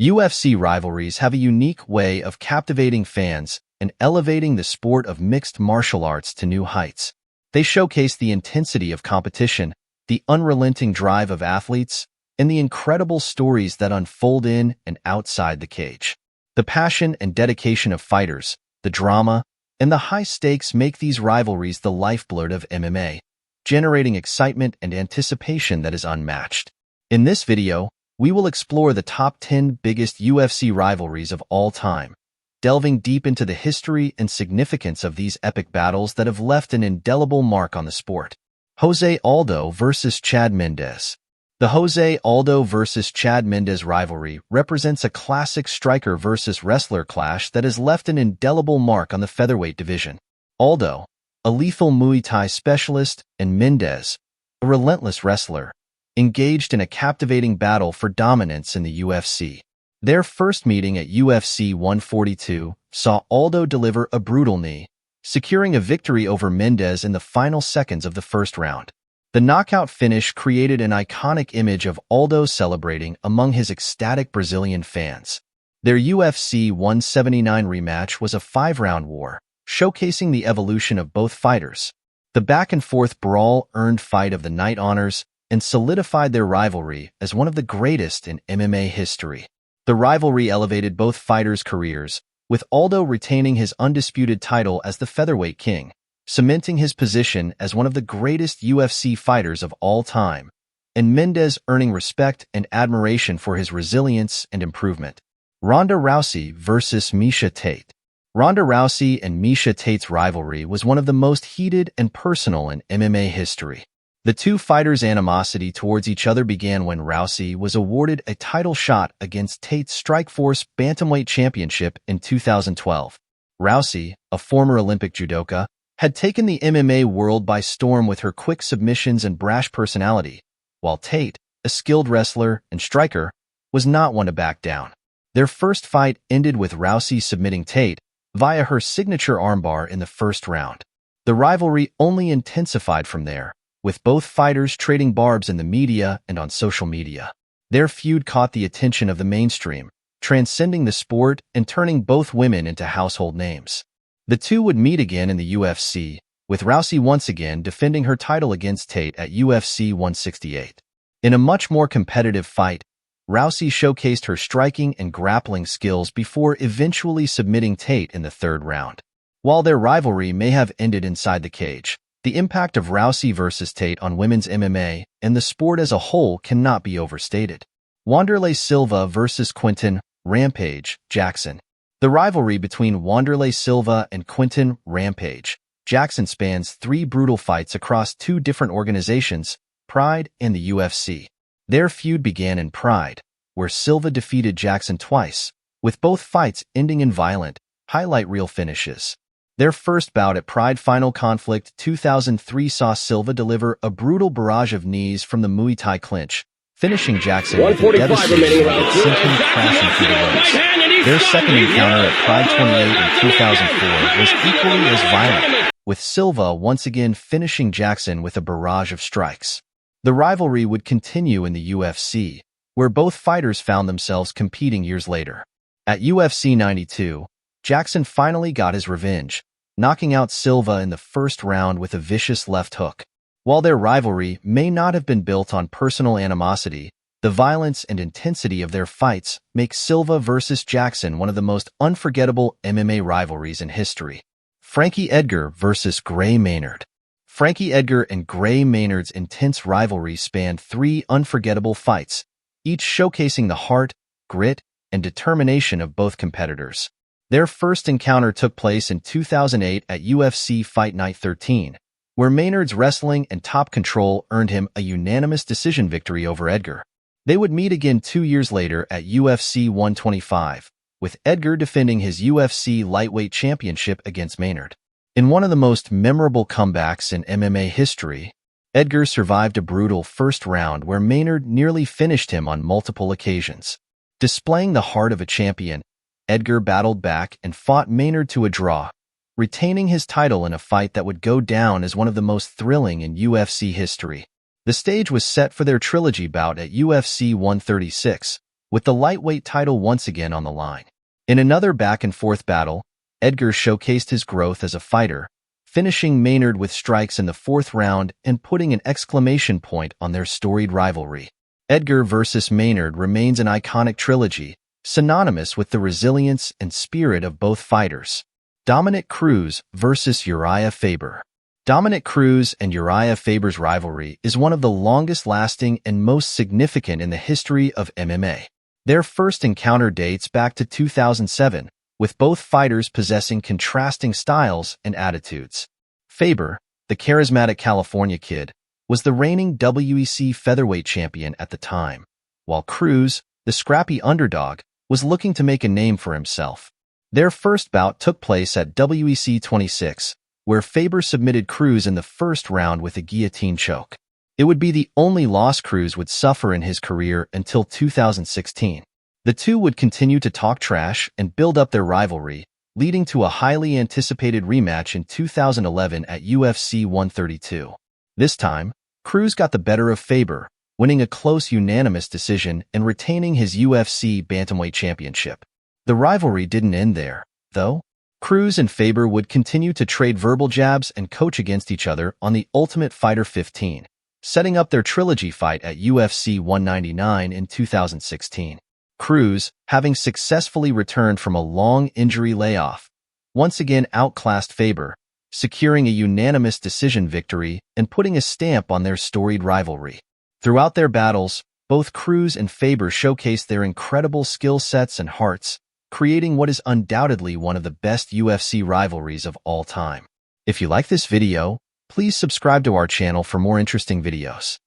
UFC rivalries have a unique way of captivating fans and elevating the sport of mixed martial arts to new heights. They showcase the intensity of competition, the unrelenting drive of athletes, and the incredible stories that unfold in and outside the cage. The passion and dedication of fighters, the drama, and the high stakes make these rivalries the lifeblood of MMA, generating excitement and anticipation that is unmatched. In this video, we will explore the top 10 biggest UFC rivalries of all time, delving deep into the history and significance of these epic battles that have left an indelible mark on the sport. Jose Aldo versus Chad Mendes. The Jose Aldo versus Chad Mendes rivalry represents a classic striker versus wrestler clash that has left an indelible mark on the featherweight division. Aldo, a lethal Muay Thai specialist, and Mendes, a relentless wrestler, engaged in a captivating battle for dominance in the UFC. Their first meeting at UFC 142 saw Aldo deliver a brutal knee, securing a victory over Mendes in the final seconds of the first round. The knockout finish created an iconic image of Aldo celebrating among his ecstatic Brazilian fans. Their UFC 179 rematch was a 5-round war, showcasing the evolution of both fighters. The back-and-forth brawl earned Fight of the Night honors and solidified their rivalry as one of the greatest in MMA history. The rivalry elevated both fighters' careers, with Aldo retaining his undisputed title as the featherweight king, cementing his position as one of the greatest UFC fighters of all time, and Mendes earning respect and admiration for his resilience and improvement. Ronda Rousey versus Misha Tate. Ronda Rousey and Misha Tate's rivalry was one of the most heated and personal in MMA history. The two fighters' animosity towards each other began when Rousey was awarded a title shot against Tate's Strikeforce Bantamweight Championship in 2012. Rousey, a former Olympic judoka, had taken the MMA world by storm with her quick submissions and brash personality, while Tate, a skilled wrestler and striker, was not one to back down. Their first fight ended with Rousey submitting Tate via her signature armbar in the first round. The rivalry only intensified from there, with both fighters trading barbs in the media and on social media. Their feud caught the attention of the mainstream, transcending the sport and turning both women into household names. The two would meet again in the UFC, with Rousey once again defending her title against Tate at UFC 168. In a much more competitive fight, Rousey showcased her striking and grappling skills before eventually submitting Tate in the third round. While their rivalry may have ended inside the cage, the impact of Rousey versus Tate on women's MMA and the sport as a whole cannot be overstated. Wanderlei Silva versus Quinton, Rampage, Jackson. The rivalry between Wanderlei Silva and Quinton, Rampage, Jackson spans 3 brutal fights across 2 different organizations, Pride and the UFC. Their feud began in Pride, where Silva defeated Jackson twice, with both fights ending in violent, highlight reel finishes. Their first bout at Pride Final Conflict 2003 saw Silva deliver a brutal barrage of knees from the Muay Thai clinch, finishing Jackson with a devastating round, sending him crashing through the ropes. Their second encounter at Pride 28 in 2004 was equally as violent, with Silva once again finishing Jackson with a barrage of strikes. The rivalry would continue in the UFC, where both fighters found themselves competing years later. At UFC 92, Jackson finally got his revenge, knocking out Silva in the first round with a vicious left hook. While their rivalry may not have been built on personal animosity, the violence and intensity of their fights make Silva versus Jackson one of the most unforgettable MMA rivalries in history. Frankie Edgar versus Gray Maynard. Frankie Edgar and Gray Maynard's intense rivalry spanned 3 unforgettable fights, each showcasing the heart, grit, and determination of both competitors. Their first encounter took place in 2008 at UFC Fight Night 13, where Maynard's wrestling and top control earned him a unanimous decision victory over Edgar. They would meet again 2 years later at UFC 125, with Edgar defending his UFC lightweight championship against Maynard. In one of the most memorable comebacks in MMA history, Edgar survived a brutal first round where Maynard nearly finished him on multiple occasions. Displaying the heart of a champion, Edgar battled back and fought Maynard to a draw, retaining his title in a fight that would go down as one of the most thrilling in UFC history. The stage was set for their trilogy bout at UFC 136, with the lightweight title once again on the line. In another back-and-forth battle, Edgar showcased his growth as a fighter, finishing Maynard with strikes in the fourth round and putting an exclamation point on their storied rivalry. Edgar versus Maynard remains an iconic trilogy, synonymous with the resilience and spirit of both fighters. Dominic Cruz versus Uriah Faber. Dominic Cruz and Uriah Faber's rivalry is one of the longest-lasting and most significant in the history of MMA. Their first encounter dates back to 2007, with both fighters possessing contrasting styles and attitudes. Faber, the charismatic California kid, was the reigning WEC featherweight champion at the time, while Cruz, the scrappy underdog, was looking to make a name for himself. Their first bout took place at WEC 26, where Faber submitted Cruz in the first round with a guillotine choke. It would be the only loss Cruz would suffer in his career until 2016. The two would continue to talk trash and build up their rivalry, leading to a highly anticipated rematch in 2011 at UFC 132. This time, Cruz got the better of Faber, winning a close unanimous decision and retaining his UFC Bantamweight championship. The rivalry didn't end there, though. Cruz and Faber would continue to trade verbal jabs and coach against each other on The Ultimate Fighter 15, setting up their trilogy fight at UFC 199 in 2016. Cruz, having successfully returned from a long injury layoff, once again outclassed Faber, securing a unanimous decision victory and putting a stamp on their storied rivalry. Throughout their battles, both Cruz and Faber showcased their incredible skill sets and hearts, creating what is undoubtedly one of the best UFC rivalries of all time. If you like this video, please subscribe to our channel for more interesting videos.